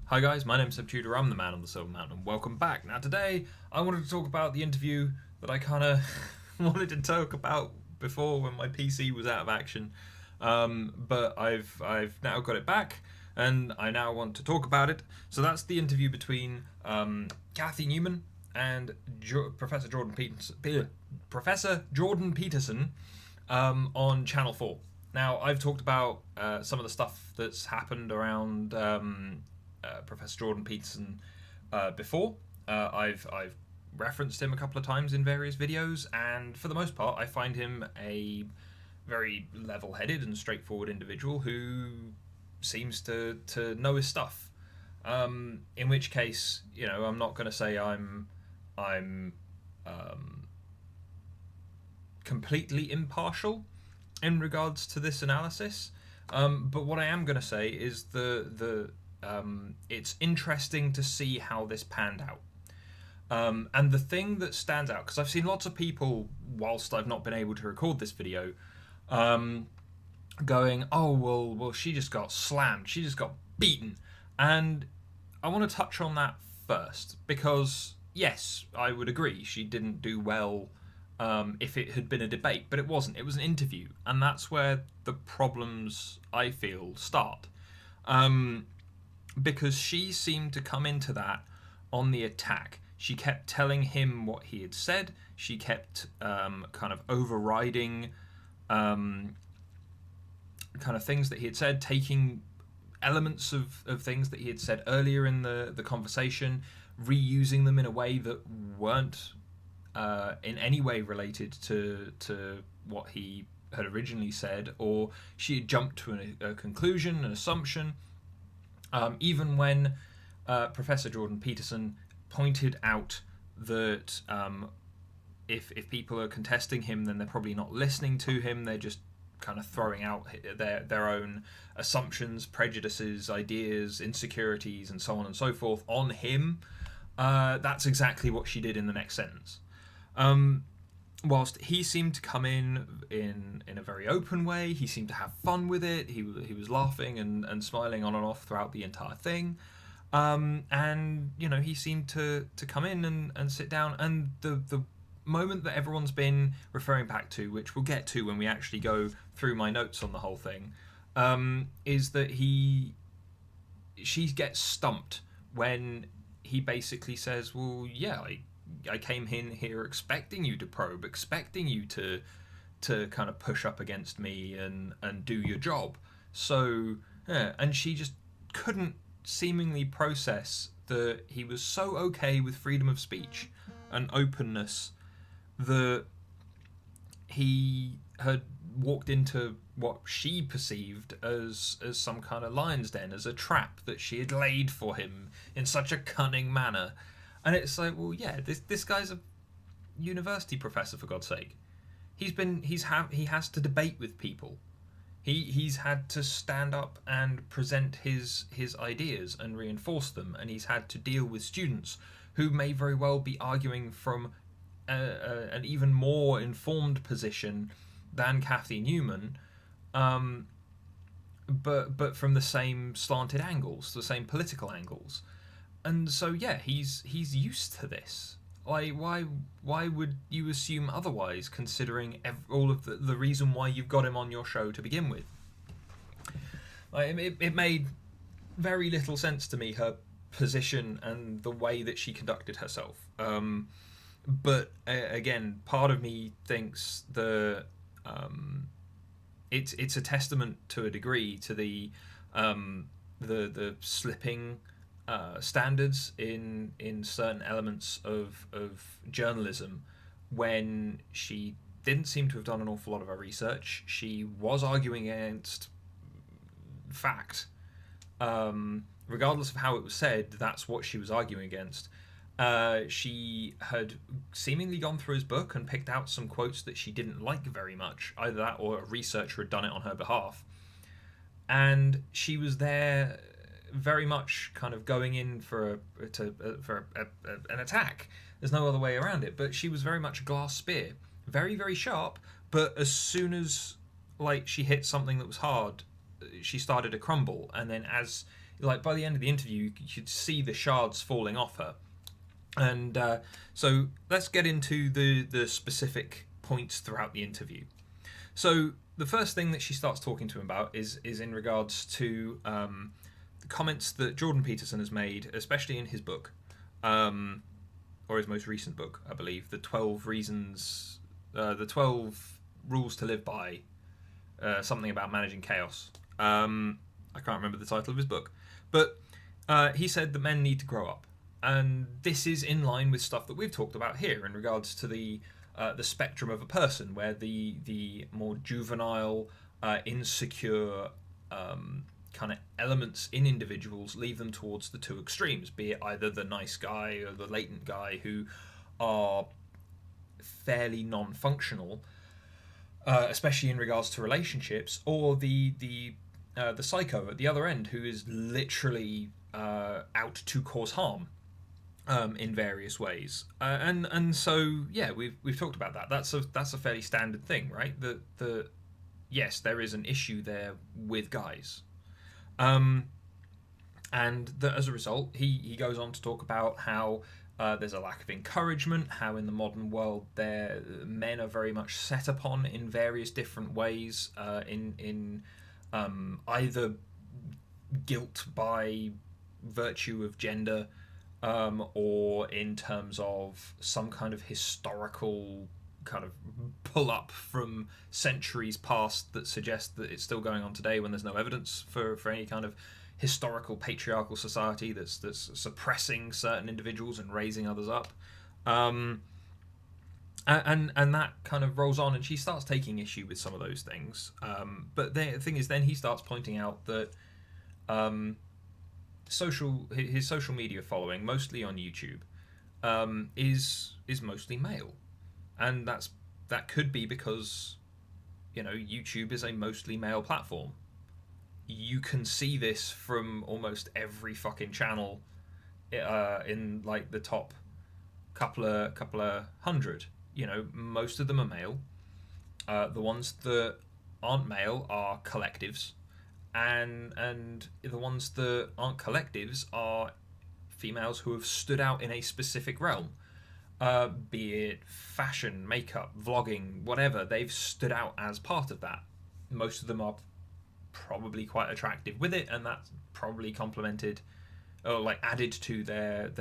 Hi guys, my name's Seb Tudor, I'm the man on the Silver Mountain, and welcome back. Now today, I wanted to talk about the interview that I kind of wanted to talk about before when my PC was out of action. But I've now got it back, and I now want to talk about it. So that's the interview between Kathy Newman and Professor Jordan Peterson on Channel 4. Now, I've talked about some of the stuff that's happened around Professor Jordan Peterson before. I've referenced him a couple of times in various videos, and for the most part, I find him a very level-headed and straightforward individual who seems to know his stuff. In which case, I'm not going to say I'm completely impartial in regards to this analysis. But what I am going to say is it's interesting to see how this panned out. And the thing that stands out, because I've seen lots of people, whilst I've not been able to record this video, going, "Oh, well, she just got slammed. She just got beaten." And I want to touch on that first, because yes, I would agree she didn't do well if it had been a debate, but it wasn't. It was an interview, and that's where the problems, I feel, start. Because she seemed to come into that on the attack. She kept telling him what he had said. She kept kind of overriding kind of things that he had said, taking elements of things that he had said earlier in the conversation, reusing them in a way that weren't in any way related to what he had originally said, or she had jumped to a conclusion, an assumption. Even when Professor Jordan Peterson pointed out that if people are contesting him, then they're probably not listening to him. They're just kind of throwing out their own assumptions, prejudices, ideas, insecurities, and so on and so forth on him. That's exactly what she did in the next sentence. Whilst he seemed to come in a very open way, he seemed to have fun with it. He was laughing and smiling on and off throughout the entire thing. And he seemed to come in and sit down. And the moment that everyone's been referring back to, which we'll get to when we actually go through my notes on the whole thing, is that she gets stumped when he basically says, "Well, yeah, I came in here expecting you to probe, expecting you to kind of push up against me and do your job." So, yeah, and she just couldn't seemingly process that he was so okay with freedom of speech and openness that he had walked into what she perceived as some kind of lion's den, as a trap that she had laid for him in such a cunning manner. And it's like, well, yeah, this guy's a university professor, for God's sake. He has to debate with people. He's had to stand up and present his ideas and reinforce them, and he's had to deal with students who may very well be arguing from an even more informed position than Kathy Newman, but from the same slanted angles, the same political angles. And so, yeah, he's used to this. Like, why would you assume otherwise, considering all of the reason why you've got him on your show to begin with? Like, it made very little sense to me, her position and the way that she conducted herself. But again, part of me thinks it's a testament to a degree to the slipping standards in certain elements of journalism, when she didn't seem to have done an awful lot of her research. She was arguing against fact. Regardless of how it was said, that's what she was arguing against. She had seemingly gone through his book and picked out some quotes that she didn't like very much. Either that, or a researcher had done it on her behalf. And she was there very much kind of going in for an attack. There's no other way around it. But she was very much a glass spear, very, very sharp. But as soon as she hit something that was hard, she started to crumble. And then as like by the end of the interview, you should see the shards falling off her. And so let's get into the specific points throughout the interview. So the first thing that she starts talking to him about is in regards to the comments that Jordan Peterson has made, especially in his book, or his most recent book, I believe, the 12 rules to live by, something about managing chaos. I can't remember the title of his book, but he said that men need to grow up, and this is in line with stuff that we've talked about here in regards to the spectrum of a person, where the more juvenile, insecure kind of elements in individuals leave them towards the two extremes, be it either the nice guy or the latent guy who are fairly non-functional, especially in regards to relationships, or the psycho at the other end who is literally out to cause harm in various ways. And so yeah, we've talked about that. That's a fairly standard thing, right? The yes, there is an issue there with guys. And that as a result, he goes on to talk about how there's a lack of encouragement, how in the modern world men are very much set upon in various different ways, in either guilt by virtue of gender, or in terms of some kind of historical kind of pull up from centuries past that suggest that it's still going on today, when there's no evidence for any kind of historical patriarchal society that's suppressing certain individuals and raising others up. And that kind of rolls on, and she starts taking issue with some of those things. But the thing is, then he starts pointing out that his social media following, mostly on YouTube, is mostly male, and that could be because YouTube is a mostly male platform. You can see this from almost every fucking channel in like the top couple of hundred. Most of them are male. The ones that aren't male are collectives, and the ones that aren't collectives are females who have stood out in a specific realm, be it fashion, makeup, vlogging, whatever. They've stood out as part of that. Most of them are probably quite attractive with it, and that's probably complemented or like added to their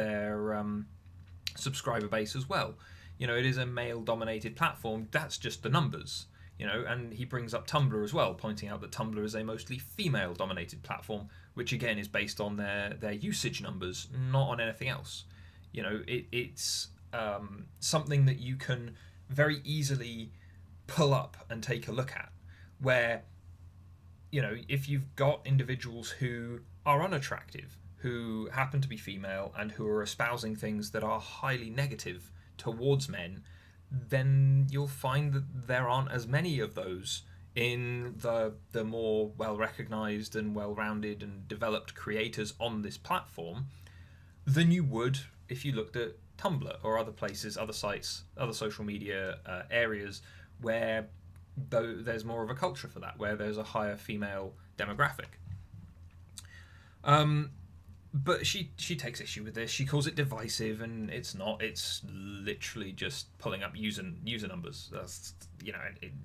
subscriber base as well. It is a male dominated platform. That's just the numbers. And he brings up Tumblr as well, pointing out that Tumblr is a mostly female dominated platform, which again is based on their usage numbers, not on anything else. It's something that you can very easily pull up and take a look at, where if you've got individuals who are unattractive, who happen to be female, and who are espousing things that are highly negative towards men, then you'll find that there aren't as many of those in the more well-recognised and well-rounded and developed creators on this platform than you would if you looked at Tumblr or other places, other sites, other social media areas where there's more of a culture for that, where there's a higher female demographic. But she takes issue with this. She calls it divisive, and it's not. It's literally just pulling up user numbers. That's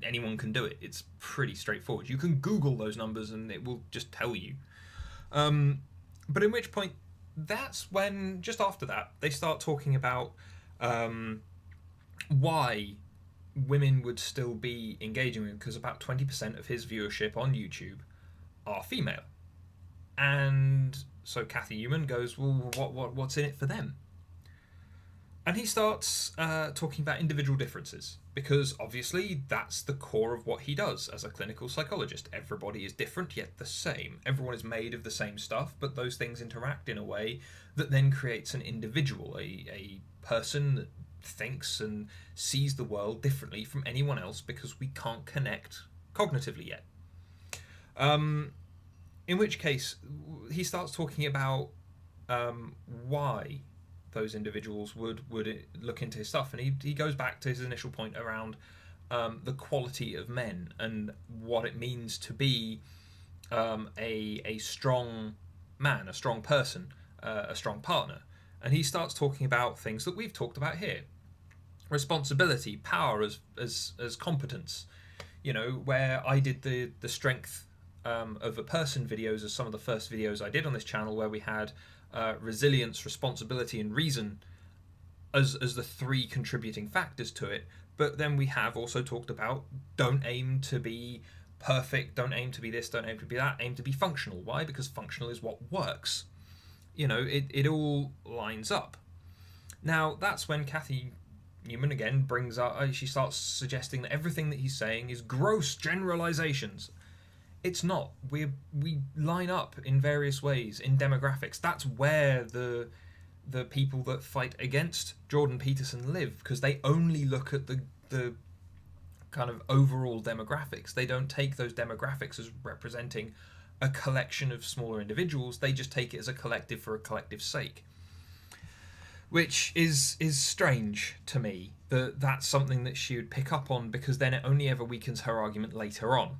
anyone can do it. It's pretty straightforward. You can Google those numbers, and it will just tell you. But in which point, that's when just after that they start talking about why women would still be engaging with him, because about 20% of his viewership on YouTube are female, and so Kathy Newman goes, well, what's in it for them? And he starts talking about individual differences, because obviously that's the core of what he does as a clinical psychologist. Everybody is different yet the same. Everyone is made of the same stuff, but those things interact in a way that then creates an individual, a person that thinks and sees the world differently from anyone else, because we can't connect cognitively yet. In which case, he starts talking about why those individuals would look into his stuff, and he goes back to his initial point around the quality of men and what it means to be a strong man, a strong person, a strong partner. And he starts talking about things that we've talked about here: responsibility, power as competence. You know, where I did the strength of a person videos as some of the first videos I did on this channel, where we had resilience, responsibility, and reason as the three contributing factors to it. But then we have also talked about, don't aim to be perfect, don't aim to be this, don't aim to be that, aim to be functional. Why? Because functional is what works. You know, it all lines up. Now, that's when Kathy Newman again brings up, she starts suggesting that everything that he's saying is gross generalizations. It's not. We line up in various ways in demographics. That's where the people that fight against Jordan Peterson live, because they only look at the kind of overall demographics. They don't take those demographics as representing a collection of smaller individuals. They just take it as a collective for a collective's sake, which is strange to me, that that's something that she would pick up on, because then it only ever weakens her argument later on.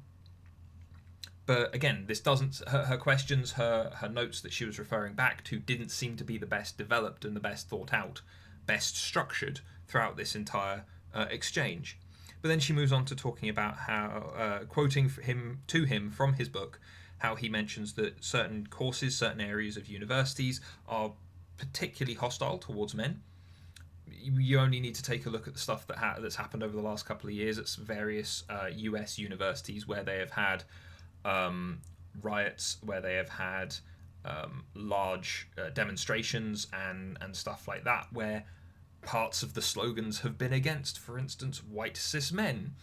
But again, this doesn't, her questions, her notes that she was referring back to didn't seem to be the best developed and the best thought out, best structured throughout this entire exchange. But then she moves on to talking about how, quoting him from his book, how he mentions that certain courses, certain areas of universities are particularly hostile towards men. You only need to take a look at the stuff that's happened over the last couple of years at various US universities, where they have had riots, where they have had large demonstrations and stuff like that, where parts of the slogans have been against, for instance, white cis men.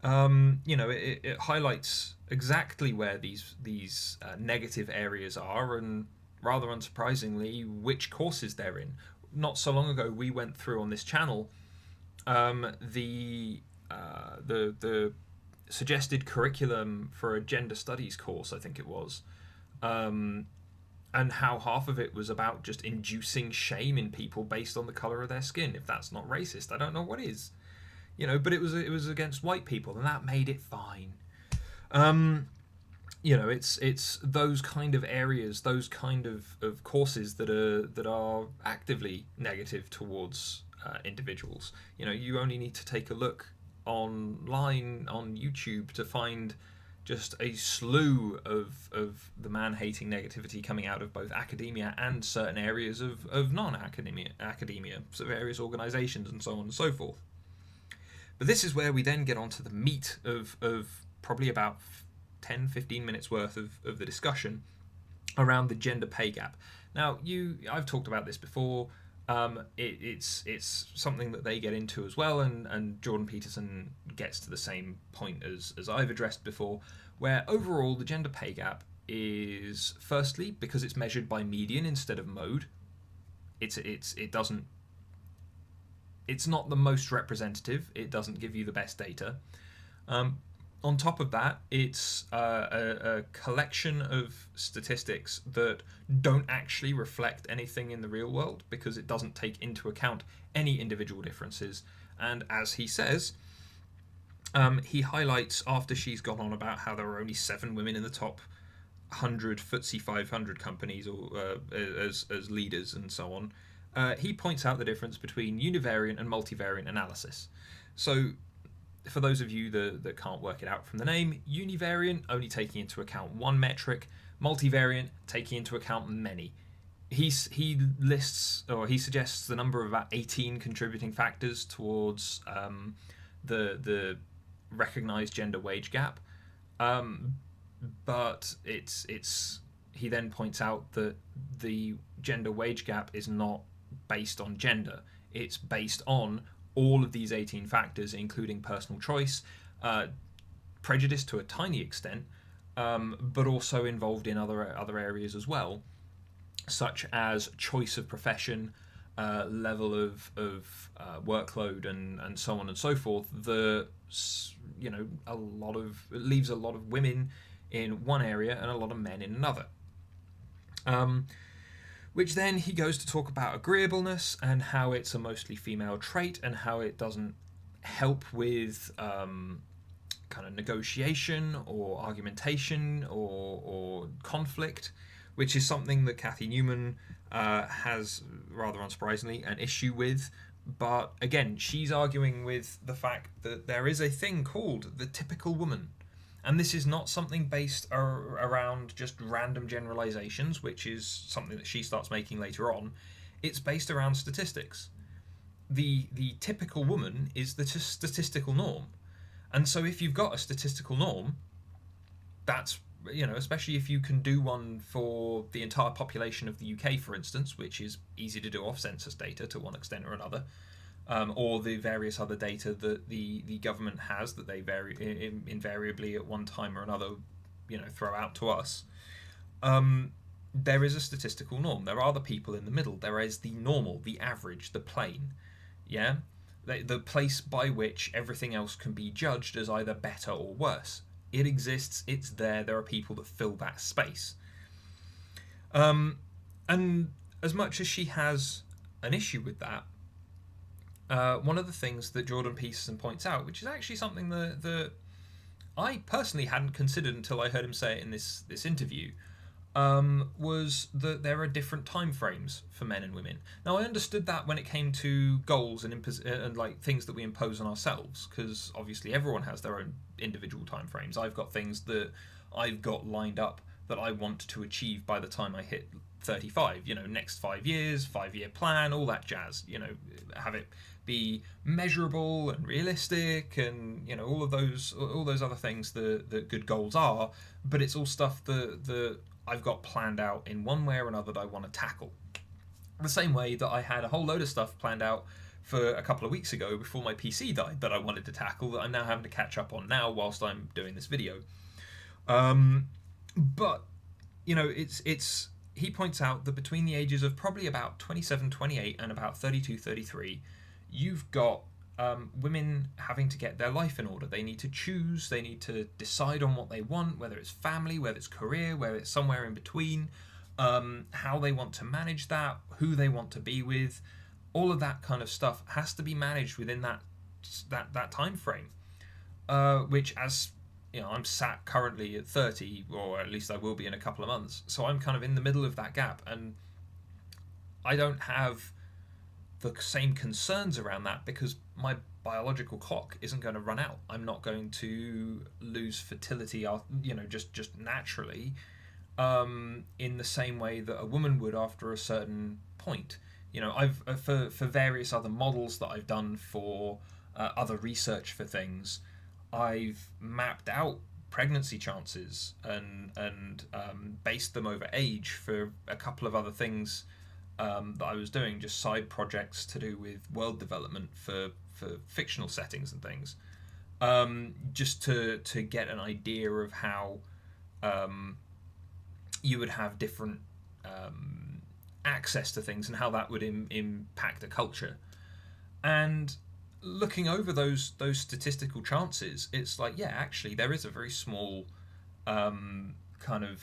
You know, it highlights exactly where these negative areas are, and rather unsurprisingly, which courses they're in. Not so long ago, we went through on this channel the suggested curriculum for a gender studies course, I think it was, and how half of it was about just inducing shame in people based on the color of their skin. If that's not racist, I don't know what is. You know, but it was against white people, and that made it fine. You know, it's those kind of areas, those kind of courses that are actively negative towards individuals. You know, you only need to take a look online on YouTube to find just a slew of the man-hating negativity coming out of both academia and certain areas of non-academia, so various organisations and so on and so forth. But this is where we then get onto the meat of probably about 10-15 minutes worth of the discussion around the gender pay gap. Now, I've talked about this before. It's something that they get into as well, and Jordan Peterson gets to the same point as I've addressed before, where overall the gender pay gap is, firstly, because it's measured by median instead of mode. It's not the most representative. It doesn't give you the best data. On top of that, it's a collection of statistics that don't actually reflect anything in the real world, because it doesn't take into account any individual differences. And as he says, he highlights, after she's gone on about how there are only 7 women in the top 100 FTSE 500 companies, or as leaders and so on, he points out the difference between univariate and multivariate analysis. So, for those of you that can't work it out from the name, univariate only taking into account one metric, multivariate taking into account many. He lists, or he suggests, the number of about 18 contributing factors towards the recognised gender wage gap, but he then points out that the gender wage gap is not based on gender. It's based on all of these 18 factors, including personal choice, prejudice to a tiny extent, but also involved in other areas as well, such as choice of profession, level of workload, and so on and so forth. It leaves a lot of women in one area and a lot of men in another. Which then he goes to talk about agreeableness and how it's a mostly female trait, and how it doesn't help with kind of negotiation or argumentation or conflict which is something that Kathy Newman has, rather unsurprisingly, an issue with. But again, she's arguing with the fact that there is a thing called the typical woman. And this is not something based around just random generalizations, which is something that she starts making later on. It's based around statistics. The typical woman is the statistical norm. And so if you've got a statistical norm, that's, especially if you can do one for the entire population of the UK, for instance, which is easy to do off census data to one extent or another, or the various other data that the government has that they invariably at one time or another, throw out to us. There is a statistical norm. There are the people in the middle. There is the normal, the average, the plane. Yeah? The place by which everything else can be judged as either better or worse. It exists, it's there are people that fill that space. And as much as she has an issue with that, one of the things that Jordan Peterson points out, which is actually something that I personally hadn't considered until I heard him say it in this interview, was that there are different time frames for men and women. Now, I understood that when it came to goals and like things that we impose on ourselves, because obviously everyone has their own individual time frames. I've got things that I've got lined up that I want to achieve by the time I hit 35. Next 5 years, 5-year plan, all that jazz. Have it be measurable and realistic, and all those other things that good goals are. But it's all stuff that I've got planned out in one way or another that I want to tackle. The same way that I had a whole load of stuff planned out for a couple of weeks ago before my PC died that I wanted to tackle that I'm now having to catch up on now whilst I'm doing this video. But it's he points out that between the ages of probably about 27, 28 and about 32, 33, you've got women having to get their life in order. They need to choose, they need to decide on what they want, whether it's family, whether it's career, whether it's somewhere in between, how they want to manage that, who they want to be with. All of that kind of stuff has to be managed within that time frame, which, as I'm sat currently at 30, or at least I will be in a couple of months, so I'm kind of in the middle of that gap, and I don't have the same concerns around that because my biological clock isn't going to run out. I'm not going to lose fertility, just naturally, in the same way that a woman would after a certain point. I've for various other models that I've done for other research for things, I've mapped out pregnancy chances and based them over age for a couple of other things that I was doing, just side projects to do with world development for fictional settings and things, just to get an idea of how you would have different access to things and how that would impact a culture. And looking over those statistical chances, it's like, yeah, actually there is a very small kind of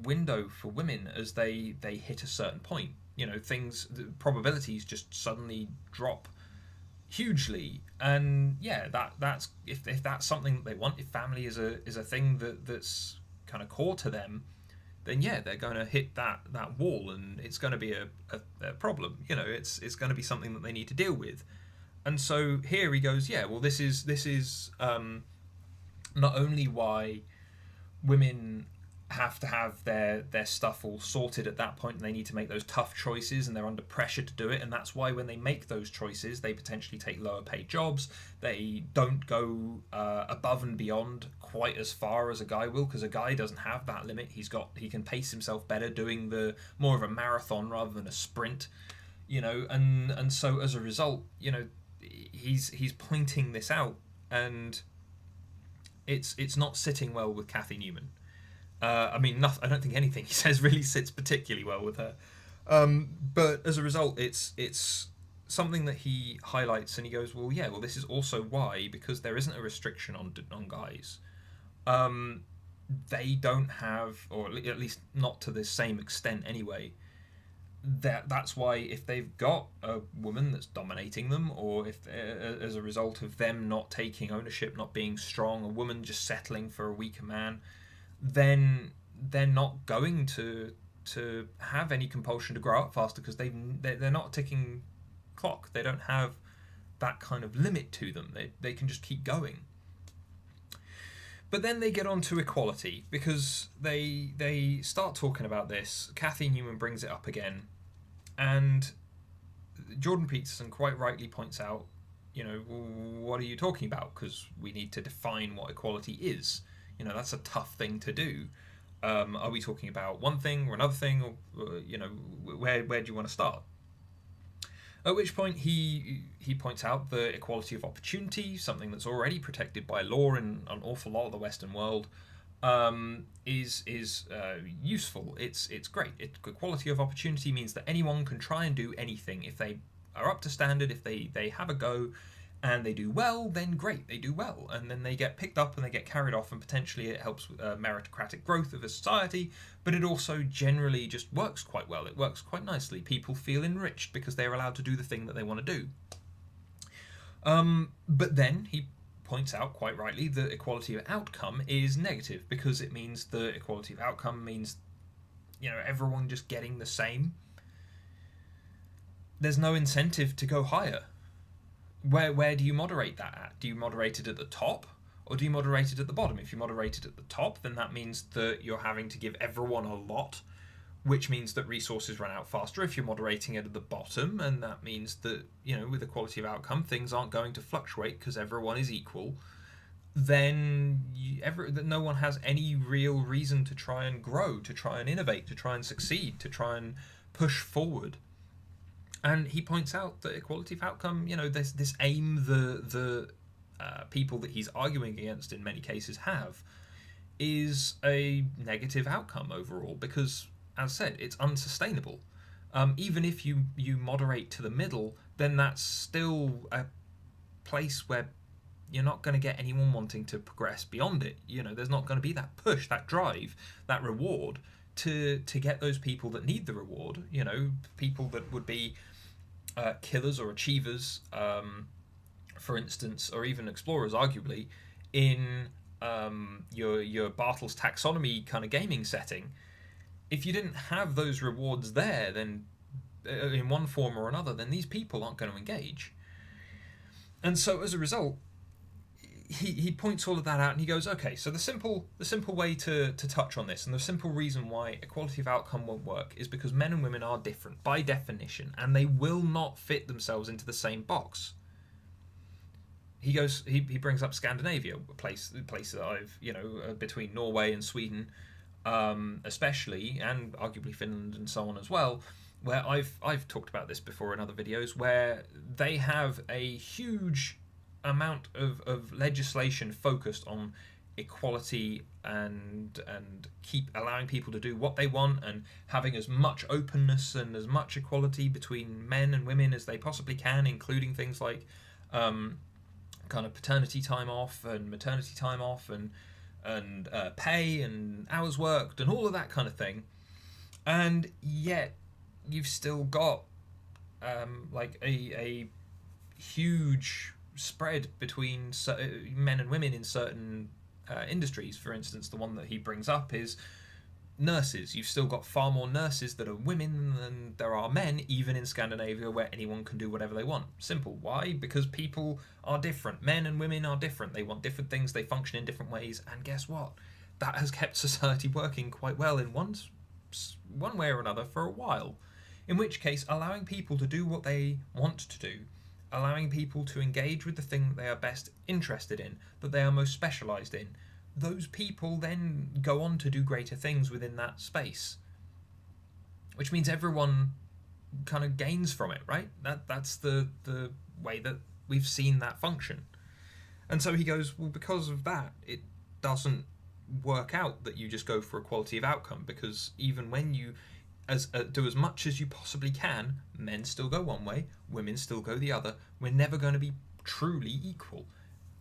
window for women as they hit a certain point. The probabilities just suddenly drop hugely, and yeah, that's if that's something that they want, if family is a thing that's kind of core to them, then yeah, they're going to hit that wall, and it's going to be a problem. It's going to be something that they need to deal with. And so here he goes, yeah, well, this is not only why women have to have their stuff all sorted at that point, and they need to make those tough choices, and they're under pressure to do it, and that's why when they make those choices, they potentially take lower paid jobs. They don't go above and beyond quite as far as a guy will, because a guy doesn't have that limit. He can pace himself better doing the more of a marathon rather than a sprint, and so as a result, he's pointing this out, and it's not sitting well with Kathy Newman. I don't think anything he says really sits particularly well with her. But as a result, it's something that he highlights, and he goes, well, yeah, well, this is also why, because there isn't a restriction on guys. They don't have, or at least not to the same extent anyway. That's why if they've got a woman that's dominating them, or if as a result of them not taking ownership, not being strong, a woman just settling for a weaker man, then they're not going to have any compulsion to grow up faster because they're not a ticking clock. They don't have that kind of limit to them. They can just keep going. But then they get on to equality because they start talking about this. Kathy Newman brings it up again, and Jordan Peterson quite rightly points out, what are you talking about? Because we need to define what equality is. That's a tough thing to do. Are we talking about one thing or another thing, or where do you want to start? At which point he points out the equality of opportunity, something that's already protected by law in an awful lot of the Western world, is useful. It's great. Equality of opportunity means that anyone can try and do anything if they are up to standard. If they have a go and they do well, then great, they do well, and then they get picked up and they get carried off, and potentially it helps meritocratic growth of a society. But it also generally just works quite well. It works quite nicely. People feel enriched because they're allowed to do the thing that they want to do. But then he points out quite rightly that equality of outcome is negative, because it means the equality of outcome means everyone just getting the same. There's no incentive to go higher. Where do you moderate that at? Do you moderate it at the top, or do you moderate it at the bottom? If you moderate it at the top, then that means that you're having to give everyone a lot, which means that resources run out faster. If you're moderating it at the bottom, and that means that, with equality of outcome, things aren't going to fluctuate because everyone is equal, then no one has any real reason to try and grow, to try and innovate, to try and succeed, to try and push forward. And he points out that equality of outcome, this aim the people that he's arguing against in many cases have, is a negative outcome overall, because, as I said, it's unsustainable. Even if you moderate to the middle, then that's still a place where you're not going to get anyone wanting to progress beyond it. There's not going to be that push, that drive, that reward to get those people that need the reward. People that would be killers or achievers, for instance, or even explorers, arguably, in your Bartle's taxonomy kind of gaming setting. If you didn't have those rewards there, then in one form or another, then these people aren't going to engage. And so as a result, he points all of that out, and he goes, okay, so the simple way to touch on this, and the simple reason why equality of outcome won't work, is because men and women are different by definition, and they will not fit themselves into the same box. He brings up Scandinavia, a place that I've, between Norway and Sweden, especially, and arguably Finland and so on as well, where I've talked about this before in other videos, where they have a huge amount of legislation focused on equality and keep allowing people to do what they want, and having as much openness and as much equality between men and women as they possibly can, including things like kind of paternity time off and maternity time off and pay and hours worked and all of that kind of thing. And yet you've still got like a huge spread between men and women in certain industries. For instance, the one that he brings up is nurses. You've still got far more nurses that are women than there are men, even in Scandinavia, where anyone can do whatever they want. Simple. Why? Because people are different. Men and women are different. They want different things. They function in different ways. And guess what? That has kept society working quite well in one way or another for a while. In which case, allowing people to do what they want to do, allowing people to engage with the thing that they are best interested in, that they are most specialised in, those people then go on to do greater things within that space. Which means everyone kind of gains from it, right? That's the way that we've seen that function. And so he goes, well, because of that, it doesn't work out that you just go for equality of outcome, because even when you do as much as you possibly can, men still go one way, women still go the other. We're never going to be truly equal.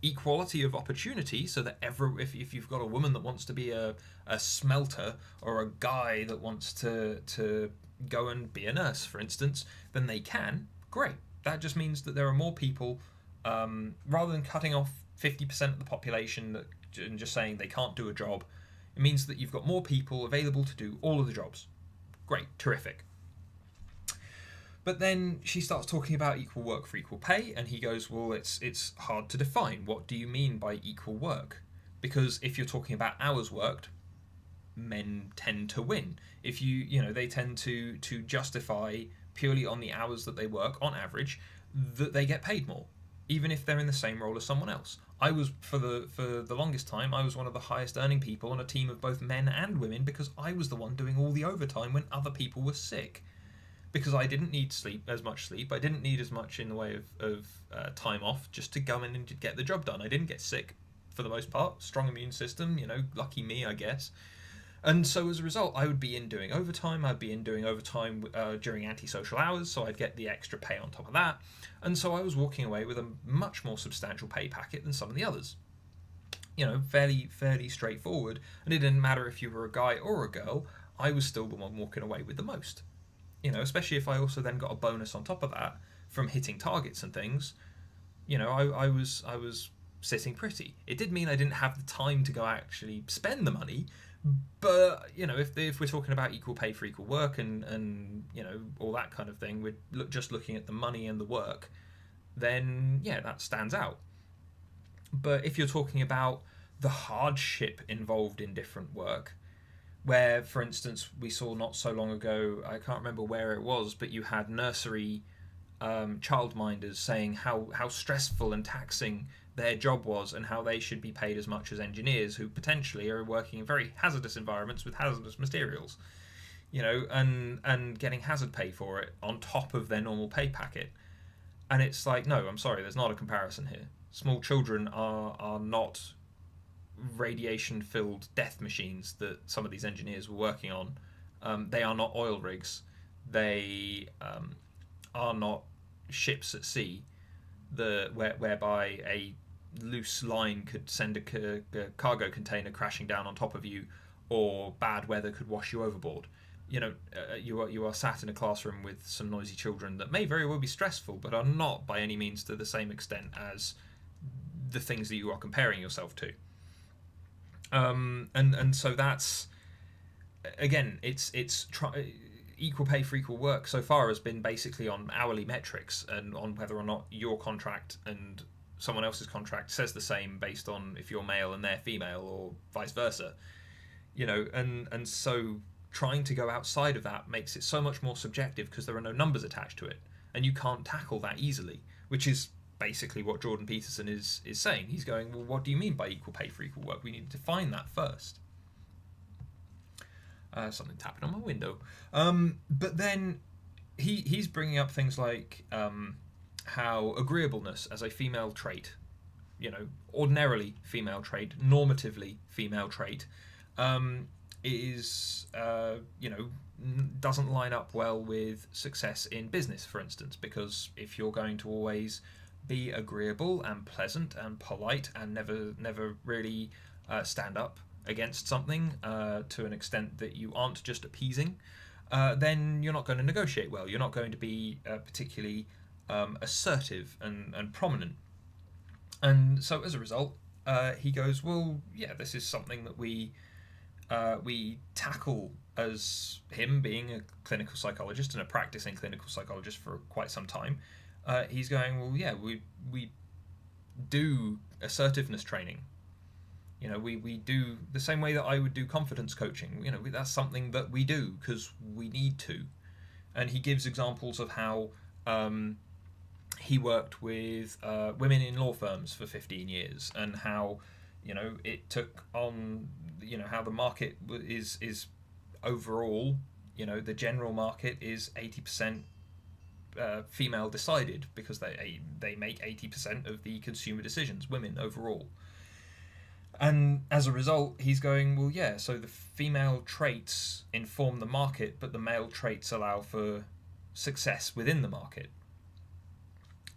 Equality of opportunity, so that if you've got a woman that wants to be a smelter, or a guy that wants to go and be a nurse, for instance, then they can. Great. That just means that there are more people, rather than cutting off 50% of the population and just saying they can't do a job. It It means that you've got more people available to do all of the jobs. Great, terrific. But then she starts talking about equal work for equal pay, and he goes, well, it's hard to define. What do you mean by equal work? Because if you're talking about hours worked, men tend to win. If they tend to justify purely on the hours that they work, on average, that they get paid more, even if they're in the same role as someone else. I was, for the longest time, I was one of the highest earning people on a team of both men and women because I was the one doing all the overtime when other people were sick. Because I didn't need as much sleep. I didn't need as much in the way of time off just to go in and get the job done. I didn't get sick for the most part. Strong immune system, lucky me, I guess. And so as a result, I would be in doing overtime. I'd be in doing overtime during antisocial hours, so I'd get the extra pay on top of that. And so I was walking away with a much more substantial pay packet than some of the others. Fairly straightforward. And it didn't matter if you were a guy or a girl, I was still the one walking away with the most. Especially if I also then got a bonus on top of that from hitting targets and things. I was sitting pretty. It did mean I didn't have the time to go actually spend the money, but if we're talking about equal pay for equal work and all that kind of thing, we're just looking at the money and the work, then yeah, that stands out. But if you're talking about the hardship involved in different work, where, for instance, we saw not so long ago, I can't remember where it was, but you had nursery childminders saying how stressful and taxing their job was and how they should be paid as much as engineers who potentially are working in very hazardous environments with hazardous materials, and getting hazard pay for it on top of their normal pay packet. And it's like, no, I'm sorry, there's not a comparison here. Small children are not radiation-filled death machines that some of these engineers were working on. They are not oil rigs. They are not ships at sea, whereby a loose line could send a cargo container crashing down on top of you, or bad weather could wash you overboard. You are sat in a classroom with some noisy children that may very well be stressful, but are not by any means to the same extent as the things that you are comparing yourself to. And so that's, again, it's equal pay for equal work so far has been basically on hourly metrics and on whether or not your contract and someone else's contract says the same based on if you're male and they're female or vice versa. And so trying to go outside of that makes it so much more subjective because there are no numbers attached to it and you can't tackle that easily, which is basically what Jordan Peterson is saying. He's going, well, what do you mean by equal pay for equal work? We need to define that first. Something tapping on my window. But then he's bringing up things like how agreeableness as a female trait, ordinarily female trait, normatively female trait, is, doesn't line up well with success in business, for instance, because if you're going to always be agreeable and pleasant and polite and never really stand up against something to an extent that you aren't just appeasing, then you're not going to negotiate well. You're not going to be particularly assertive and prominent. And so as a result, he goes, well, yeah, this is something that we tackle as him being a clinical psychologist and a practicing clinical psychologist for quite some time. He's going, well, yeah, we do assertiveness training. We do the same way that I would do confidence coaching. That's something that we do because we need to. And he gives examples of how he worked with women in law firms for 15 years and how, it took on, how the market is overall, the general market is 80% female decided because they make 80% of the consumer decisions, women overall. And as a result, he's going, well, yeah, so the female traits inform the market, but the male traits allow for success within the market.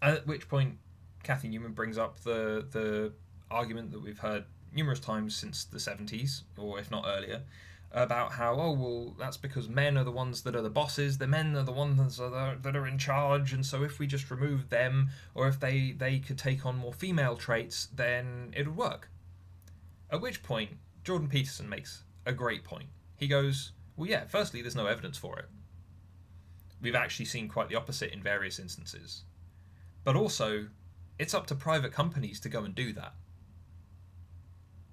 At which point, Kathy Newman brings up the argument that we've heard numerous times since the 70s, or if not earlier, about how, oh, well, that's because men are the ones that are the bosses, the men are the ones that are in charge, and so if we just remove them, or if they could take on more female traits, then it would work. At which point, Jordan Peterson makes a great point. He goes, well, yeah, firstly, there's no evidence for it. We've actually seen quite the opposite in various instances. But also, it's up to private companies to go and do that.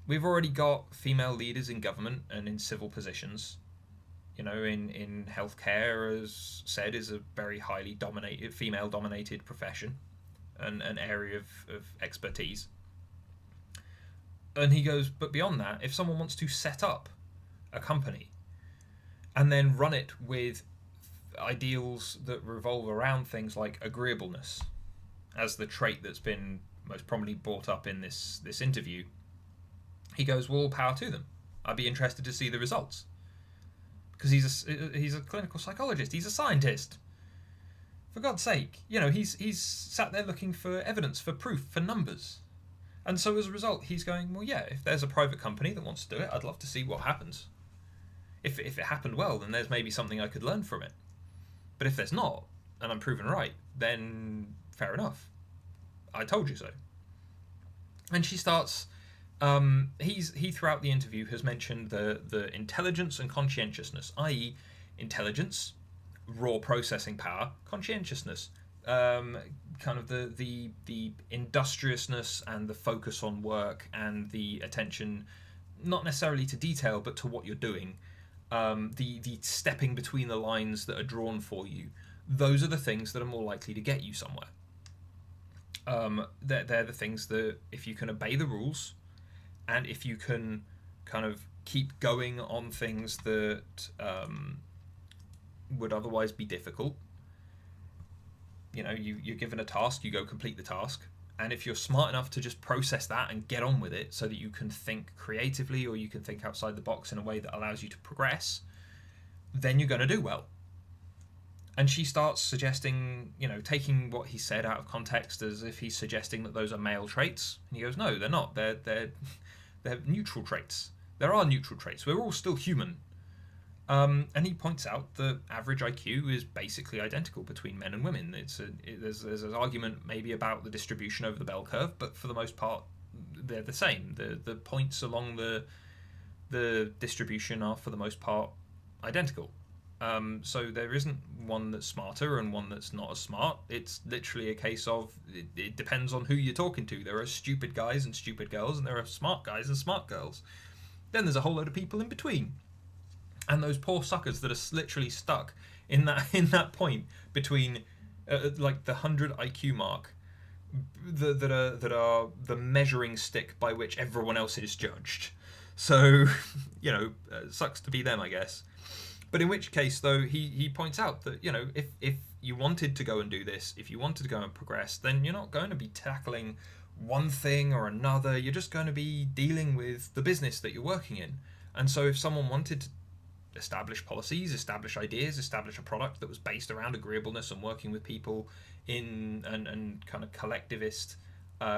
We've already got female leaders in government and in civil positions. You know, in healthcare, as said, is a very highly dominated, female-dominated profession and an area of expertise. And he goes, but beyond that, if someone wants to set up a company and then run it with ideals that revolve around things like agreeableness as the trait that's been most prominently brought up in this interview, he goes, well, all power to them. I'd be interested to see the results. Because he's a clinical psychologist. He's a scientist. For God's sake, you know, he's sat there looking for evidence, for proof, for numbers. And so as a result, he's going, well, yeah, if there's a private company that wants to do it, I'd love to see what happens. If it happened well, then there's maybe something I could learn from it. But if there's not, and I'm proven right, then fair enough. I told you so. And she starts... he throughout the interview has mentioned the intelligence and conscientiousness, i.e. intelligence, raw processing power, conscientiousness, kind of the industriousness and the focus on work and the attention, not necessarily to detail, but to what you're doing, the stepping between the lines that are drawn for you. Those are the things that are more likely to get you somewhere. They're the things that, if you can obey the rules, and if you can kind of keep going on things that would otherwise be difficult, you know, you're given a task, you go complete the task. And if you're smart enough to just process that and get on with it so that you can think creatively or you can think outside the box in a way that allows you to progress, then you're going to do well. And she starts suggesting, you know, taking what he said out of context as if he's suggesting that those are male traits. And he goes, no, they're not. They're neutral traits. There are neutral traits. We're all still human. And he points out that average IQ is basically identical between men and women. There's an argument maybe about the distribution over the bell curve, but for the most part, they're the same. The points along the distribution are for the most part identical. So there isn't one that's smarter and one that's not as smart. It's literally a case of it depends on who you're talking to. There are stupid guys and stupid girls, and there are smart guys and smart girls. Then there's a whole load of people in between. And those poor suckers that are literally stuck in that point between like the 100 IQ mark, that are the measuring stick by which everyone else is judged. So, you know, sucks to be them, I guess. But in which case, though, he points out that, you know, if you wanted to go and do this, if you wanted to go and progress, then you're not going to be tackling one thing or another. You're just going to be dealing with the business that you're working in. And so if someone wanted to establish policies, establish ideas, establish a product that was based around agreeableness and working with people in and kind of collectivist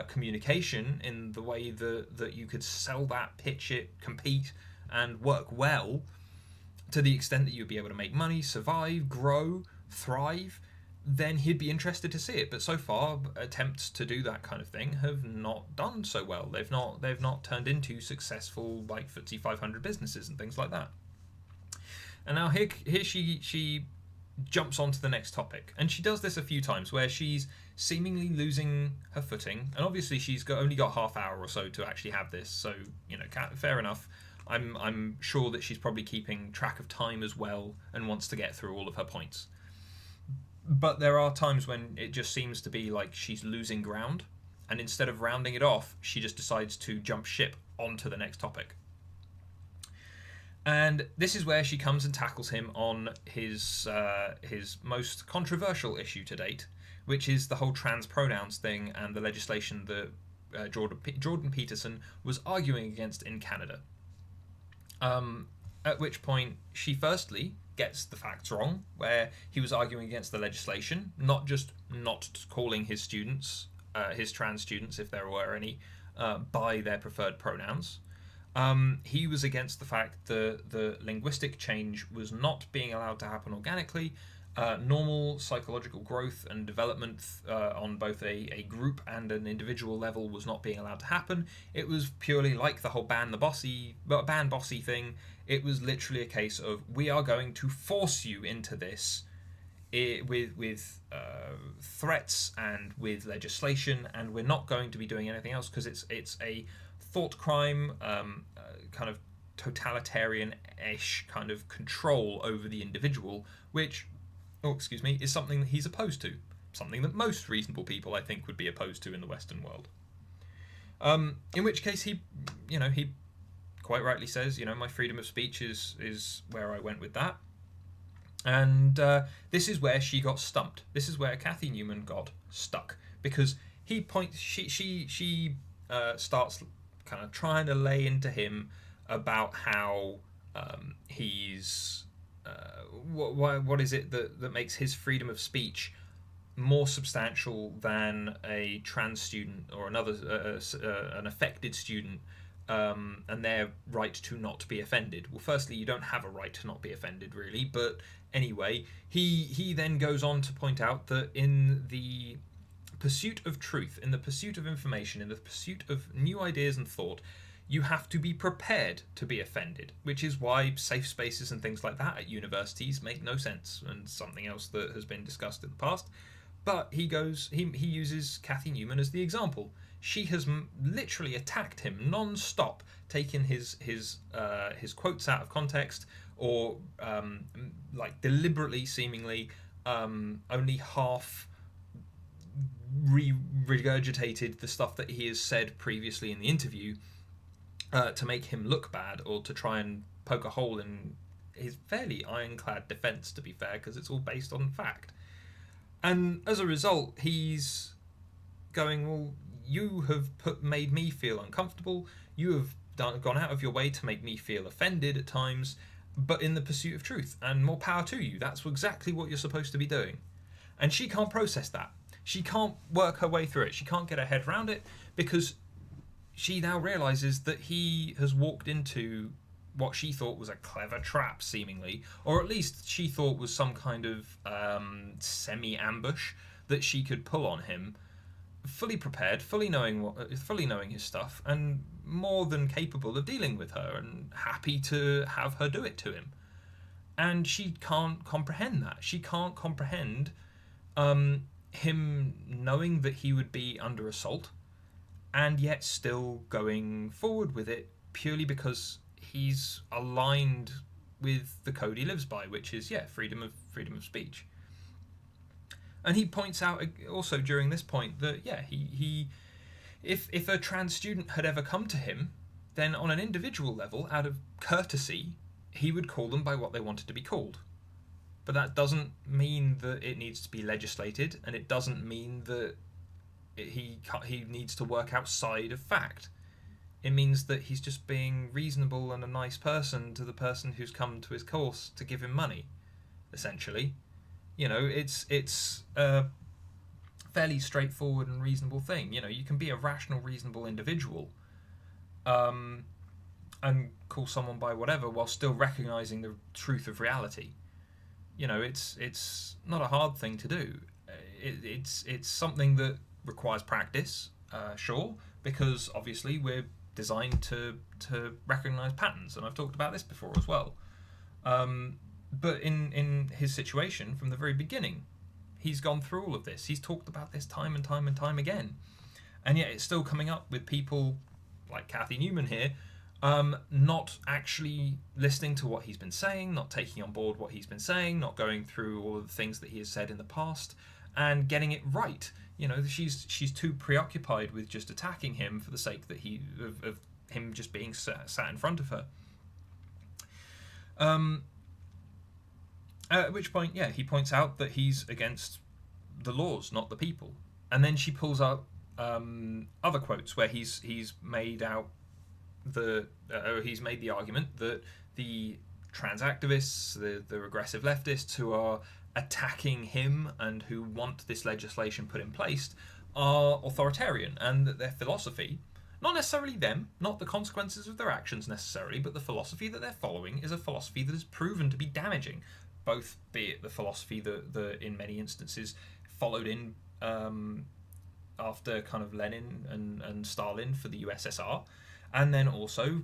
communication in the way that you could sell that, pitch it, compete, and work well to the extent that you'd be able to make money, survive, grow, thrive, then he'd be interested to see it. But so far, attempts to do that kind of thing have not done so well. They've not turned into successful like FTSE 500 businesses and things like that. And now here she jumps onto the next topic, and she does this a few times where she's seemingly losing her footing, and obviously she's only got half hour or so to actually have this, so you know, fair enough. I'm sure that she's probably keeping track of time as well and wants to get through all of her points. But there are times when it just seems to be like she's losing ground, and instead of rounding it off, she just decides to jump ship onto the next topic. And this is where she comes and tackles him on his most controversial issue to date, which is the whole trans pronouns thing and the legislation that Jordan Peterson was arguing against in Canada. At which point she firstly gets the facts wrong, where he was arguing against the legislation, not just not calling his students, his trans students, if there were any, by their preferred pronouns. He was against the fact that the linguistic change was not being allowed to happen organically, Normal psychological growth and development on both a group and an individual level was not being allowed to happen. It was purely like the whole ban bossy thing. It was literally a case of, we are going to force you into this with threats and with legislation, and we're not going to be doing anything else because it's a thought crime, kind of totalitarian-ish kind of control over the individual, which, is something that he's opposed to. Something that most reasonable people, I think, would be opposed to in the Western world. In which case, he quite rightly says, my freedom of speech is where I went with that. And this is where she got stumped. This is where Cathy Newman got stuck, because she starts kind of trying to lay into him about how he's what is it that makes his freedom of speech more substantial than a trans student or another an affected student, and their right to not be offended. Well, firstly, you don't have a right to not be offended, really, but anyway, he then goes on to point out that in the pursuit of truth, in the pursuit of information, in the pursuit of new ideas and thought, you have to be prepared to be offended, which is why safe spaces and things like that at universities make no sense, and something else that has been discussed in the past. But he uses Cathy Newman as the example. She has literally attacked him non-stop, taken his quotes out of context, or deliberately, seemingly, only half regurgitated the stuff that he has said previously in the interview, to make him look bad, or to try and poke a hole in his fairly ironclad defense, to be fair, because it's all based on fact. And as a result, he's going, well, you have made me feel uncomfortable, you have gone out of your way to make me feel offended at times, but in the pursuit of truth, and more power to you. That's exactly what you're supposed to be doing. And she can't process that. She can't work her way through it. She can't get her head around it, because she now realizes that he has walked into what she thought was a clever trap, seemingly, or at least she thought was some kind of semi-ambush that she could pull on him, fully prepared, fully knowing his stuff, and more than capable of dealing with her, and happy to have her do it to him. And she can't comprehend that. She can't comprehend him knowing that he would be under assault, and yet still going forward with it, purely because he's aligned with the code he lives by, which is freedom of speech. And he points out also during this point that he if a trans student had ever come to him, then on an individual level, out of courtesy, he would call them by what they wanted to be called. But that doesn't mean that it needs to be legislated, and it doesn't mean that he needs to work outside of fact. It means that he's just being reasonable and a nice person to the person who's come to his course to give him money, essentially. It's a fairly straightforward and reasonable thing. You can be a rational, reasonable individual, and call someone by whatever while still recognizing the truth of reality. It's not a hard thing to do. It's something that requires practice, sure, because obviously we're designed to recognize patterns, and I've talked about this before as well. But in his situation, from the very beginning, he's gone through all of this. He's talked about this time and time and time again, and yet it's still coming up with people like Cathy Newman here, not actually listening to what he's been saying, not taking on board what he's been saying, not going through all of the things that he has said in the past and getting it right. She's too preoccupied with just attacking him for the sake that of him just being sat in front of her. At which point, he points out that he's against the laws, not the people. And then she pulls out other quotes where he's made out he's made the argument that the trans activists, the regressive leftists who are attacking him and who want this legislation put in place, are authoritarian, and that their philosophy, not necessarily them, not the consequences of their actions necessarily, but the philosophy that they're following is a philosophy that is proven to be damaging, both, be it the philosophy that in many instances followed in after kind of Lenin and Stalin for the USSR, and then also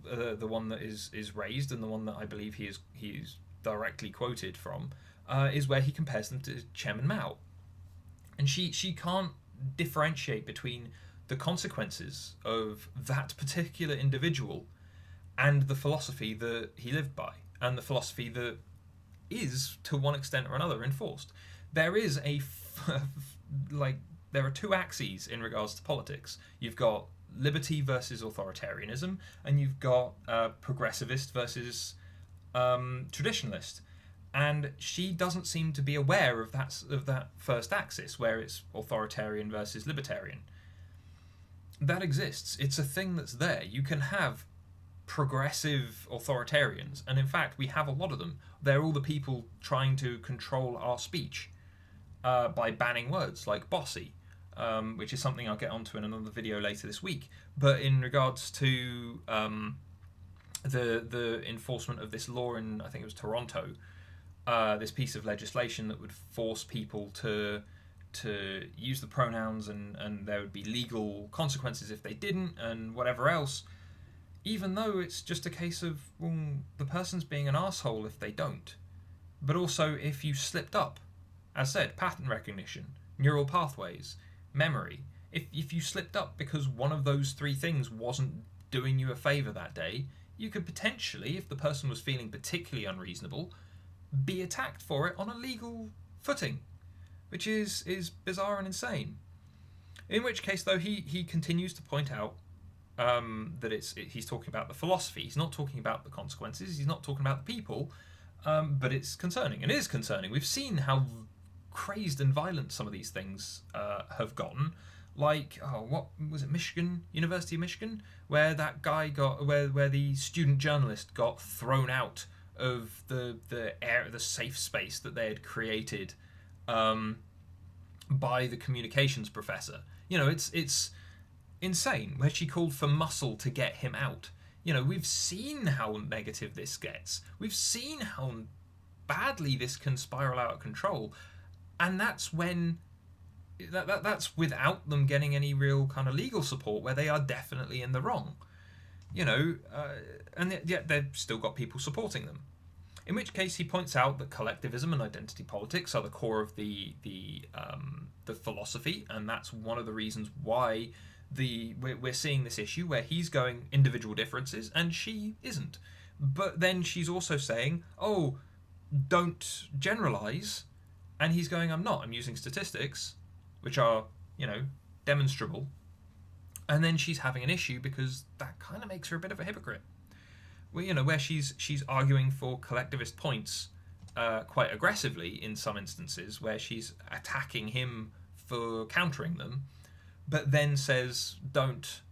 the one that is raised, and the one that I believe he is directly quoted from, is where he compares them to Chairman Mao. And she can't differentiate between the consequences of that particular individual and the philosophy that he lived by, and the philosophy that is, to one extent or another, enforced. There is there are two axes in regards to politics. You've got liberty versus authoritarianism, and you've got progressivist versus traditionalist. And she doesn't seem to be aware of that first axis, where it's authoritarian versus libertarian. That exists. It's a thing that's there. You can have progressive authoritarians, and in fact we have a lot of them. They're all the people trying to control our speech by banning words like bossy, which is something I'll get onto in another video later this week. But in regards to the enforcement of this law in, I think it was Toronto, this piece of legislation that would force people to use the pronouns, and there would be legal consequences if they didn't, and whatever else, even though it's just a case of, well, the person's being an arsehole if they don't. But also, if you slipped up, as said, pattern recognition, neural pathways, memory, if you slipped up because one of those three things wasn't doing you a favour that day, you could potentially, if the person was feeling particularly unreasonable, be attacked for it on a legal footing, which is bizarre and insane. In which case, though, he continues to point out that he's talking about the philosophy. He's not talking about the consequences. He's not talking about the people. But it's concerning, and it is concerning. We've seen how crazed and violent some of these things have gotten. Like, what was it, University of Michigan, where that guy where the student journalist got thrown out of the safe space that they had created by the communications professor. You know, it's insane, where she called for muscle to get him out. You know, we've seen how negative this gets. We've seen how badly this can spiral out of control, and that's when that's without them getting any real kind of legal support, where they are definitely in the wrong. You know, and yet they've still got people supporting them. In which case, he points out that collectivism and identity politics are the core of the philosophy, and that's one of the reasons why we're seeing this issue where he's going individual differences and she isn't. But then she's also saying, oh, don't generalize, and he's going, I'm using statistics, which are, you know, demonstrable. And then she's having an issue because that kind of makes her a bit of a hypocrite. Well, you know, where she's arguing for collectivist points quite aggressively in some instances, where she's attacking him for countering them, but then says don't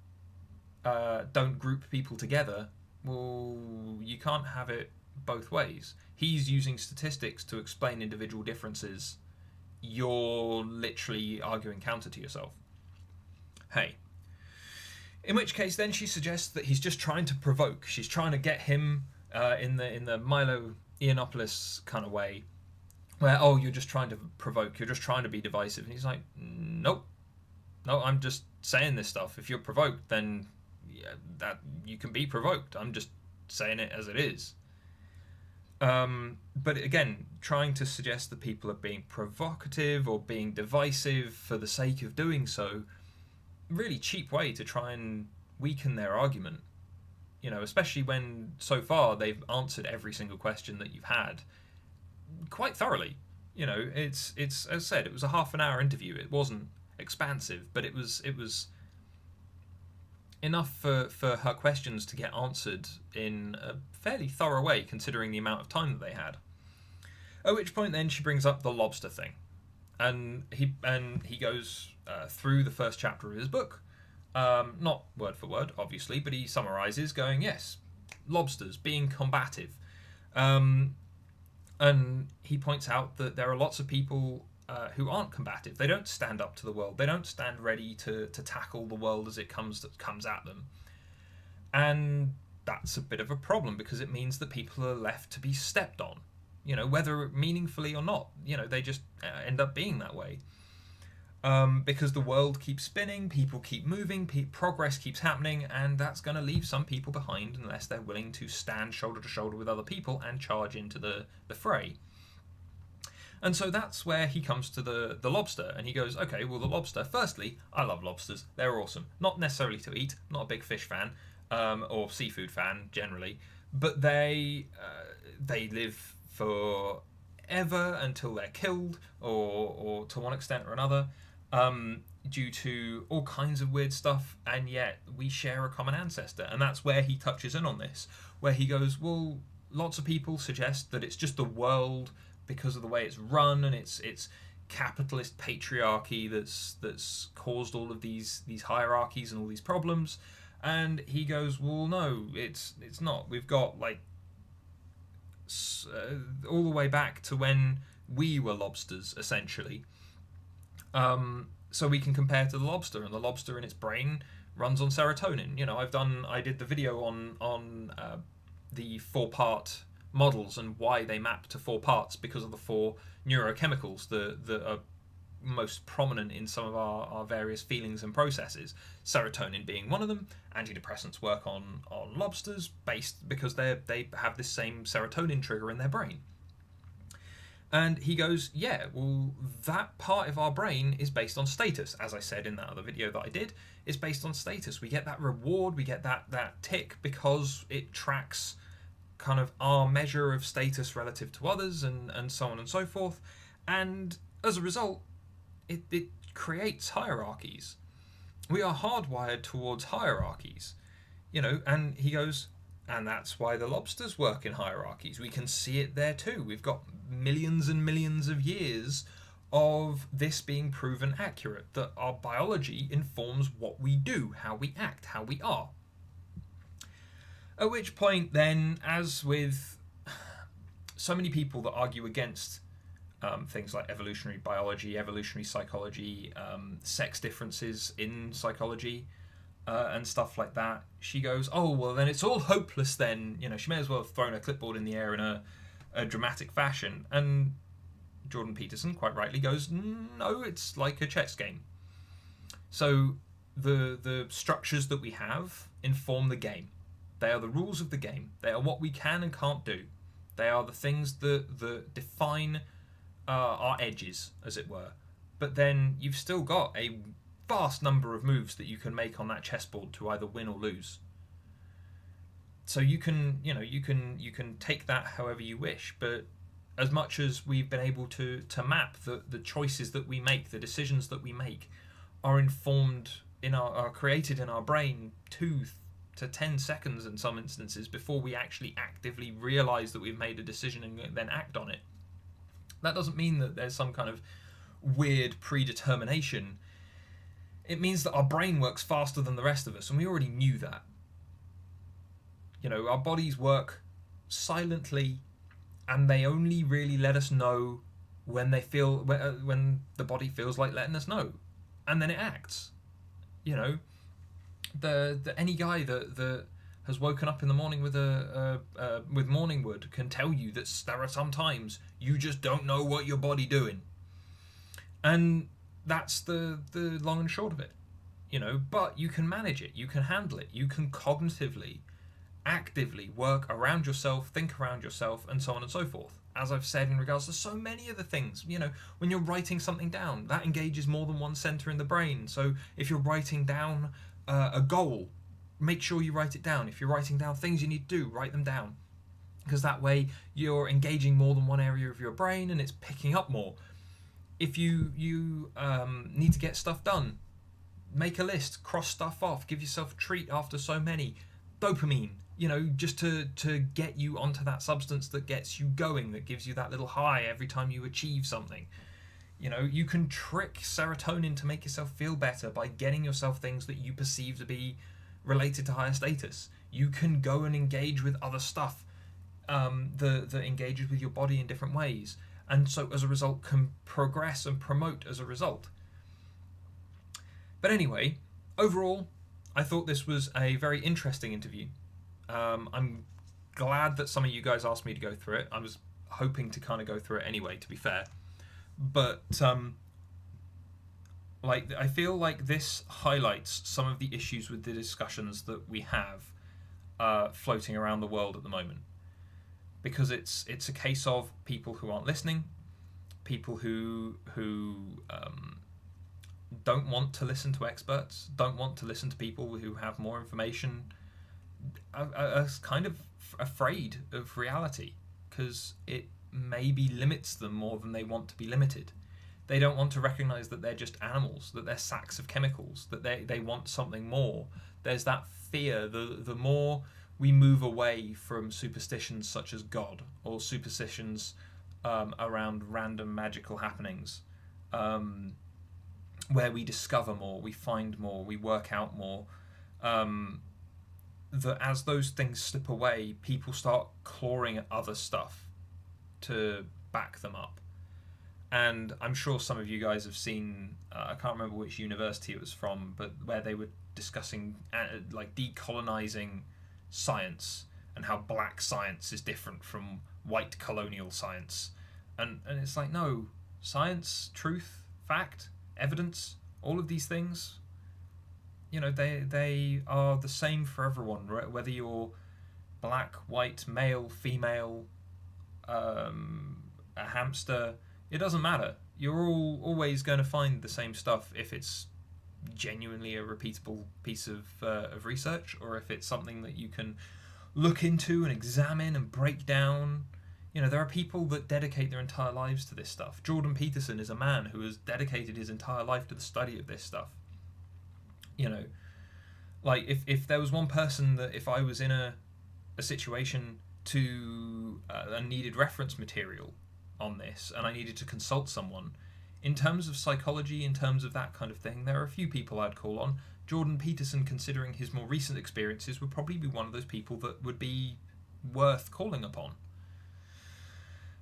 group people together. Well, you can't have it both ways. He's using statistics to explain individual differences. You're literally arguing counter to yourself. Hey. In which case, then she suggests that he's just trying to provoke. She's trying to get him in the Milo Yiannopoulos kind of way, where, oh, you're just trying to provoke. You're just trying to be divisive. And he's like, nope. No, I'm just saying this stuff. If you're provoked, then that you can be provoked. I'm just saying it as it is. But again, trying to suggest that people are being provocative or being divisive for the sake of doing so, really cheap way to try and weaken their argument. You know, especially when so far they've answered every single question that you've had quite thoroughly. You know, it's as I said, it was a half an hour interview. It wasn't expansive, but it was enough for her questions to get answered in a fairly thorough way, considering the amount of time that they had. At which point then she brings up the lobster thing, and he goes through the first chapter of his book, not word for word obviously, but he summarizes going, yes, lobsters being combative, and he points out that there are lots of people who aren't combative. They don't stand up to the world. They don't stand ready to tackle the world as it comes at them. And that's a bit of a problem, because it means that people are left to be stepped on. whether meaningfully or not. They just end up being that way. Because the world keeps spinning, people keep moving, progress keeps happening, and that's going to leave some people behind unless they're willing to stand shoulder to shoulder with other people and charge into the fray. And so that's where he comes to the lobster, and he goes, okay, well, the lobster, firstly, I love lobsters. They're awesome. Not necessarily to eat, not a big fish fan, or seafood fan, generally, but they live forever until they're killed, or to one extent or another, due to all kinds of weird stuff, and yet we share a common ancestor. And that's where he touches in on this, where he goes, well, lots of people suggest that it's just the world because of the way it's run, and it's capitalist patriarchy that's caused all of these hierarchies and all these problems. And he goes, well, no, it's not. We've got all the way back to when we were lobsters, essentially. So we can compare to the lobster, and the lobster in its brain runs on serotonin. I did the video on the 4-part models and why they map to 4 parts, because of the 4 neurochemicals that are most prominent in some of our various feelings and processes. Serotonin being one of them. Antidepressants work on lobsters because they have this same serotonin trigger in their brain. And he goes, yeah, well, that part of our brain is based on status. As I said in that other video that I did, it's based on status. We get that reward, we get that tick because it tracks kind of our measure of status relative to others, and so on and so forth. And as a result, it creates hierarchies. We are hardwired towards hierarchies, and he goes, and that's why the lobsters work in hierarchies. We can see it there too. We've got millions and millions of years of this being proven accurate, that our biology informs what we do, how we act, how we are. At which point then, as with so many people that argue against things like evolutionary biology, evolutionary psychology, sex differences in psychology, and stuff like that, she goes, oh, well, then it's all hopeless then. She may as well have thrown her clipboard in the air in a dramatic fashion. And Jordan Peterson, quite rightly, goes, no, it's like a chess game. So the structures that we have inform the game. They are the rules of the game. They are what we can and can't do. They are the things that define our edges, as it were. But then you've still got a vast number of moves that you can make on that chessboard to either win or lose. So you can take that however you wish, but as much as we've been able to map the choices that we make, the decisions that we make, are informed are created in our brain 2 to 10 seconds in some instances before we actually actively realize that we've made a decision and then act on it. That doesn't mean that there's some kind of weird predetermination. It means that our brain works faster than the rest of us, and we already knew that. Our bodies work silently, and they only really let us know when when the body feels like letting us know, and then it acts. Any guy that has woken up in the morning with morning wood can tell you that there are some times you just don't know what your body doing, and that's the long and short of it. But you can manage it, you can handle it, you can cognitively, actively work around yourself, think around yourself, and so on and so forth. As I've said in regards to so many of the things, when you're writing something down, that engages more than one center in the brain. So if you're writing down a goal, make sure you write it down. If you're writing down things you need to do, write them down, because that way you're engaging more than one area of your brain and it's picking up more. If you need to get stuff done, make a list, cross stuff off, give yourself a treat after so many. Dopamine, just to get you onto that substance that gets you going, that gives you that little high every time you achieve something. You can trick serotonin to make yourself feel better by getting yourself things that you perceive to be related to higher status. You can go and engage with other stuff that engages with your body in different ways, and so as a result can progress and promote as a result. But anyway, overall, I thought this was a very interesting interview. I'm glad that some of you guys asked me to go through it. I was hoping to kind of go through it anyway, to be fair. But like, I feel like this highlights some of the issues with the discussions that we have floating around the world at the moment, because it's a case of people who aren't listening, people who don't want to listen to experts, don't want to listen to people who have more information, are kind of afraid of reality because it maybe limits them more than they want to be limited. They don't want to recognize that they're just animals, that they're sacks of chemicals, that they want something more. There's that fear. The more we move away from superstitions such as God, or superstitions around random magical happenings, where we discover more, we find more, we work out more, that as those things slip away, people start clawing at other stuff to back them up. And I'm sure some of you guys have seen, I can't remember which university it was from, but where they were discussing like decolonizing science and how black science is different from white colonial science. And it's like, no, science, truth, fact, evidence, all of these things, you know, they are the same for everyone, right? Whether you're black, white, male, female, a hamster, it doesn't matter. You're all always going to find the same stuff if it's genuinely a repeatable piece of research, or if it's something that you can look into and examine and break down. You know, there are people that dedicate their entire lives to this stuff. Jordan Peterson is a man who has dedicated his entire life to the study of this stuff. You know, like if there was one person that, if I was in a situation to and needed reference material on this, and I needed to consult someone in terms of psychology, in terms of that kind of thing, there are a few people I'd call on. Jordan Peterson, considering his more recent experiences, would probably be one of those people that would be worth calling upon.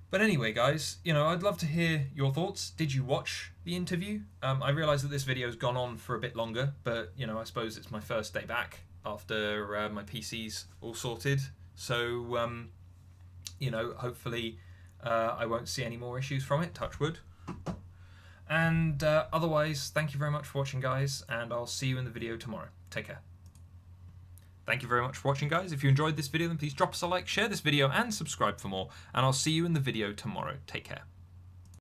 But anyway, guys, you know, I'd love to hear your thoughts. Did you watch the interview? I realise that this video's gone on for a bit longer, but, you know, I suppose it's my first day back after my PC's all sorted. So, you know, hopefully I won't see any more issues from it, touch wood. And otherwise, thank you very much for watching, guys, and I'll see you in the video tomorrow. Take care. Thank you very much for watching, guys. If you enjoyed this video, then please drop us a like, share this video, and subscribe for more. And I'll see you in the video tomorrow. Take care.